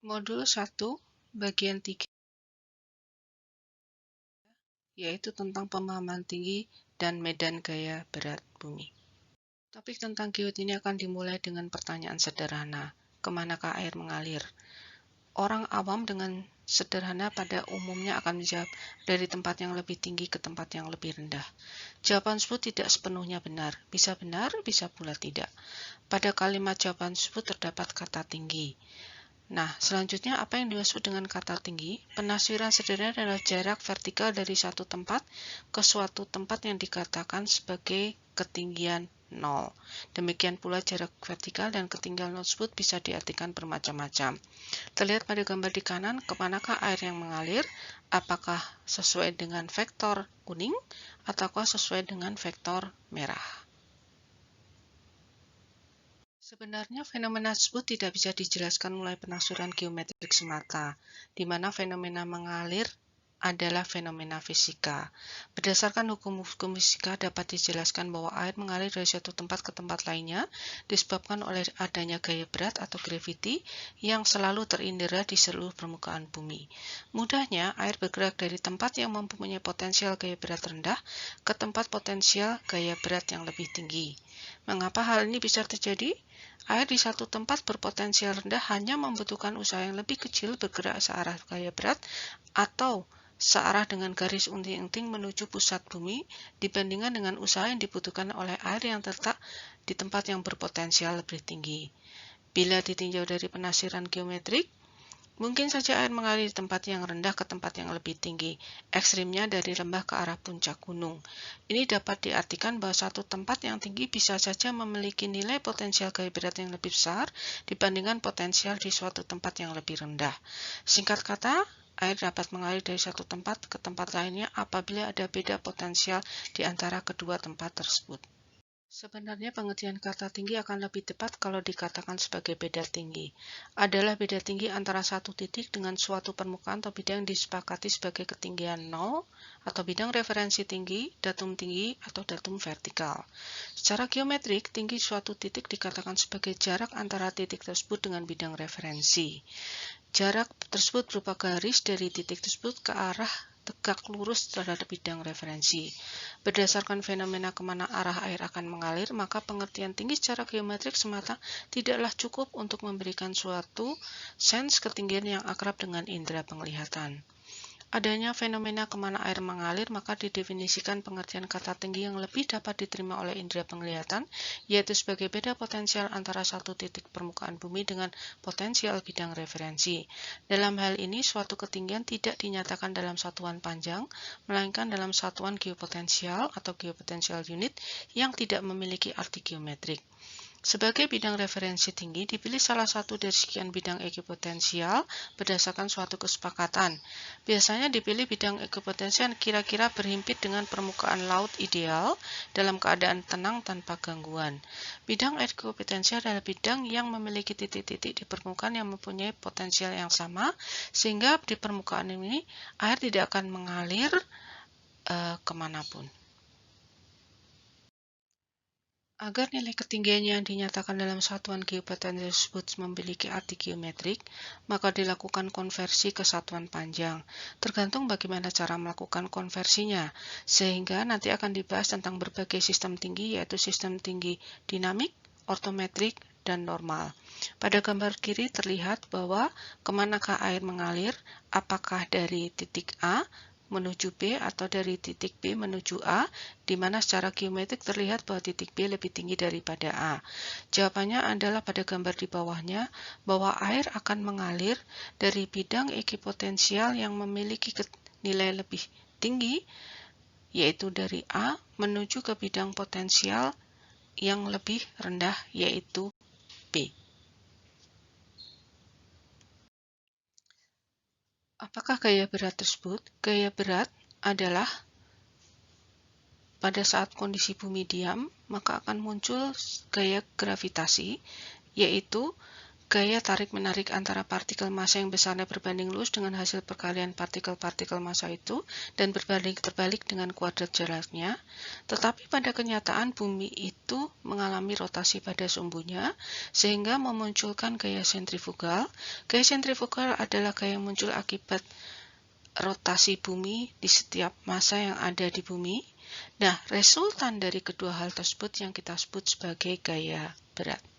Modul 1, bagian 3, yaitu tentang pemahaman tinggi dan medan gaya berat bumi. Topik tentang geoid ini akan dimulai dengan pertanyaan sederhana, kemanakah air mengalir? Orang awam dengan sederhana pada umumnya akan menjawab dari tempat yang lebih tinggi ke tempat yang lebih rendah. Jawaban tersebut tidak sepenuhnya benar, bisa pula tidak. Pada kalimat jawaban tersebut terdapat kata tinggi. Nah, selanjutnya apa yang dimaksud dengan kata tinggi? Penafsiran sederhana adalah jarak vertikal dari satu tempat ke suatu tempat yang dikatakan sebagai ketinggian 0. Demikian pula jarak vertikal dan ketinggian 0 tersebut bisa diartikan bermacam-macam. Terlihat pada gambar di kanan, kemanakah air yang mengalir? Apakah sesuai dengan vektor kuning ataukah sesuai dengan vektor merah? Sebenarnya fenomena tersebut tidak bisa dijelaskan melalui penafsiran geometrik semata, di mana fenomena mengalir adalah fenomena fisika. Berdasarkan hukum-hukum fisika dapat dijelaskan bahwa air mengalir dari satu tempat ke tempat lainnya disebabkan oleh adanya gaya berat atau gravity yang selalu terindera di seluruh permukaan bumi. Mudahnya, air bergerak dari tempat yang mempunyai potensial gaya berat rendah ke tempat potensial gaya berat yang lebih tinggi. Mengapa hal ini bisa terjadi? Air di satu tempat berpotensial rendah hanya membutuhkan usaha yang lebih kecil bergerak searah gaya berat atau searah dengan garis unting-unting menuju pusat bumi dibandingkan dengan usaha yang dibutuhkan oleh air yang terletak di tempat yang berpotensial lebih tinggi. Bila ditinjau dari penafsiran geometrik, mungkin saja air mengalir di tempat yang rendah ke tempat yang lebih tinggi, ekstrimnya dari lembah ke arah puncak gunung. Ini dapat diartikan bahwa satu tempat yang tinggi bisa saja memiliki nilai potensial gaya berat yang lebih besar dibandingkan potensial di suatu tempat yang lebih rendah. Singkat kata, air dapat mengalir dari satu tempat ke tempat lainnya apabila ada beda potensial di antara kedua tempat tersebut. Sebenarnya pengertian kata tinggi akan lebih tepat kalau dikatakan sebagai beda tinggi. Adalah beda tinggi antara satu titik dengan suatu permukaan atau bidang yang disepakati sebagai ketinggian 0 atau bidang referensi tinggi, datum tinggi, atau datum vertikal. Secara geometrik, tinggi suatu titik dikatakan sebagai jarak antara titik tersebut dengan bidang referensi. Jarak tersebut berupa garis dari titik tersebut ke arah tegak lurus terhadap bidang referensi. Berdasarkan fenomena kemana arah air akan mengalir, maka pengertian tinggi secara geometrik semata tidaklah cukup untuk memberikan suatu sense ketinggian yang akrab dengan indera penglihatan. Adanya fenomena kemana air mengalir, maka didefinisikan pengertian kata tinggi yang lebih dapat diterima oleh indera penglihatan, yaitu sebagai beda potensial antara satu titik permukaan bumi dengan potensial bidang referensi. Dalam hal ini, suatu ketinggian tidak dinyatakan dalam satuan panjang, melainkan dalam satuan geopotensial atau geopotensial unit yang tidak memiliki arti geometrik. Sebagai bidang referensi tinggi, dipilih salah satu dari sekian bidang ekipotensial berdasarkan suatu kesepakatan. Biasanya dipilih bidang ekipotensial yang kira-kira berhimpit dengan permukaan laut ideal dalam keadaan tenang tanpa gangguan. Bidang ekipotensial adalah bidang yang memiliki titik-titik di permukaan yang mempunyai potensial yang sama, sehingga di permukaan ini air tidak akan mengalir kemanapun. Agar nilai ketinggian yang dinyatakan dalam satuan geopotensial tersebut memiliki arti geometrik, maka dilakukan konversi ke satuan panjang. Tergantung bagaimana cara melakukan konversinya, sehingga nanti akan dibahas tentang berbagai sistem tinggi, yaitu sistem tinggi dinamik, ortometrik, dan normal. Pada gambar kiri terlihat bahwa kemanakah air mengalir, apakah dari titik A menuju B atau dari titik B menuju A, di mana secara geometrik terlihat bahwa titik B lebih tinggi daripada A. Jawabannya adalah pada gambar di bawahnya, bahwa air akan mengalir dari bidang ekipotensial yang memiliki nilai lebih tinggi, yaitu dari A, menuju ke bidang potensial yang lebih rendah, yaitu B. Apakah gaya berat tersebut? Gaya berat adalah pada saat kondisi bumi diam, maka akan muncul gaya gravitasi, yaitu gaya tarik-menarik antara partikel massa yang besarnya berbanding lurus dengan hasil perkalian partikel-partikel massa itu dan berbanding terbalik dengan kuadrat jaraknya, tetapi pada kenyataan bumi itu mengalami rotasi pada sumbunya sehingga memunculkan gaya sentrifugal. Gaya sentrifugal adalah gaya yang muncul akibat rotasi bumi di setiap massa yang ada di bumi. Nah, resultan dari kedua hal tersebut yang kita sebut sebagai gaya berat.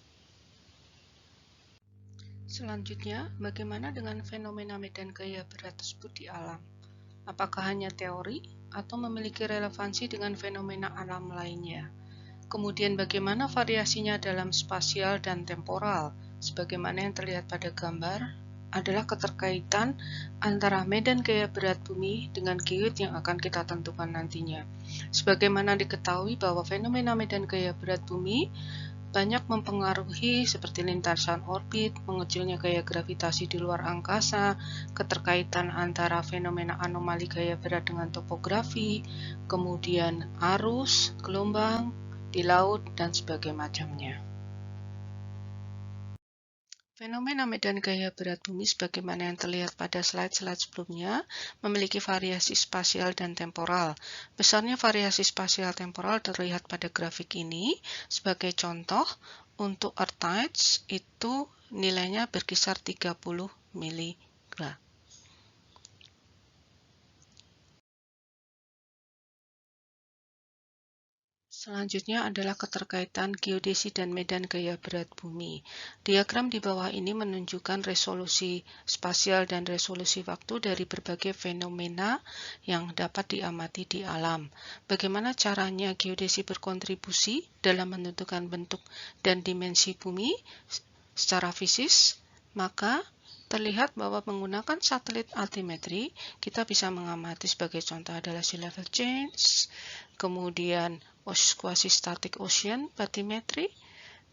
Selanjutnya, bagaimana dengan fenomena medan gaya berat tersebut di alam? Apakah hanya teori atau memiliki relevansi dengan fenomena alam lainnya? Kemudian bagaimana variasinya dalam spasial dan temporal? Sebagaimana yang terlihat pada gambar, adalah keterkaitan antara medan gaya berat bumi dengan geoid yang akan kita tentukan nantinya. Sebagaimana diketahui bahwa fenomena medan gaya berat bumi banyak mempengaruhi seperti lintasan orbit, mengecilnya gaya gravitasi di luar angkasa, keterkaitan antara fenomena anomali gaya berat dengan topografi, kemudian arus, gelombang di laut, dan sebagainya macamnya. Fenomena medan gaya berat bumi sebagaimana yang terlihat pada slide-slide sebelumnya memiliki variasi spasial dan temporal. Besarnya variasi spasial temporal terlihat pada grafik ini. Sebagai contoh, untuk Earth tides itu nilainya berkisar 30 mg. Selanjutnya adalah keterkaitan geodesi dan medan gaya berat bumi. Diagram di bawah ini menunjukkan resolusi spasial dan resolusi waktu dari berbagai fenomena yang dapat diamati di alam. Bagaimana caranya geodesi berkontribusi dalam menentukan bentuk dan dimensi bumi secara fisis? Maka terlihat bahwa menggunakan satelit altimetri, kita bisa mengamati sebagai contoh adalah sea level change, kemudian quasi-static ocean bathymetry,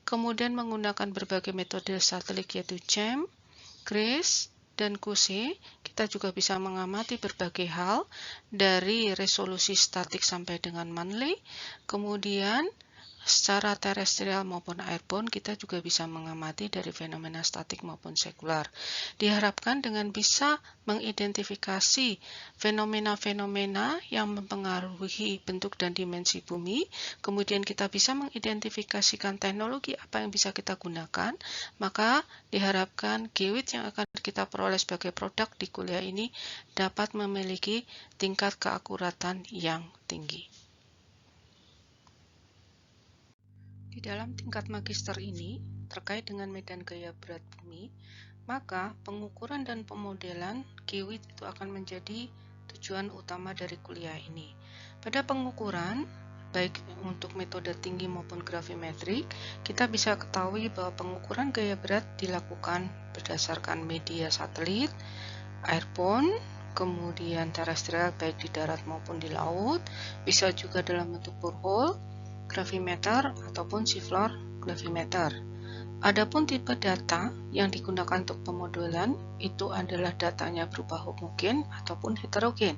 kemudian menggunakan berbagai metode satelit yaitu CHEM, GRACE, dan QC, kita juga bisa mengamati berbagai hal dari resolusi statik sampai dengan monthly, kemudian secara terestrial maupun airborne, kita juga bisa mengamati dari fenomena statik maupun sekular. Diharapkan dengan bisa mengidentifikasi fenomena-fenomena yang mempengaruhi bentuk dan dimensi bumi, kemudian kita bisa mengidentifikasikan teknologi apa yang bisa kita gunakan, maka diharapkan geoid yang akan kita peroleh sebagai produk di kuliah ini dapat memiliki tingkat keakuratan yang tinggi. Di dalam tingkat magister ini, terkait dengan medan gaya berat bumi, maka pengukuran dan pemodelan geoid itu akan menjadi tujuan utama dari kuliah ini. Pada pengukuran, baik untuk metode tinggi maupun gravimetrik, kita bisa ketahui bahwa pengukuran gaya berat dilakukan berdasarkan media satelit, airborne, kemudian terestrial baik di darat maupun di laut, bisa juga dalam bentuk borehole, gravimeter ataupun seafloor gravimeter. Adapun tipe data yang digunakan untuk pemodelan itu adalah datanya berupa homogen ataupun heterogen.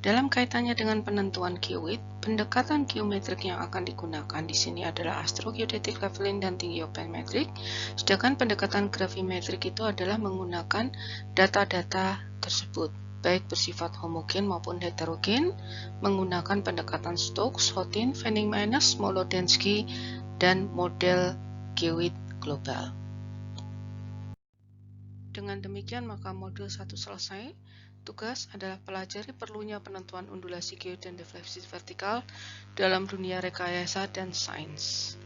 Dalam kaitannya dengan penentuan geoid, pendekatan geometrik yang akan digunakan di sini adalah astrogeodetic leveling dan tingiometrik, sedangkan pendekatan gravimetrik itu adalah menggunakan data-data tersebut, baik bersifat homogen maupun heterogen, menggunakan pendekatan Stokes, Hotin, Fenning-Maines, Molodensky, dan model geoid global. Dengan demikian maka modul 1 selesai. Tugas adalah pelajari perlunya penentuan undulasi geoid dan defleksi vertikal dalam dunia rekayasa dan sains.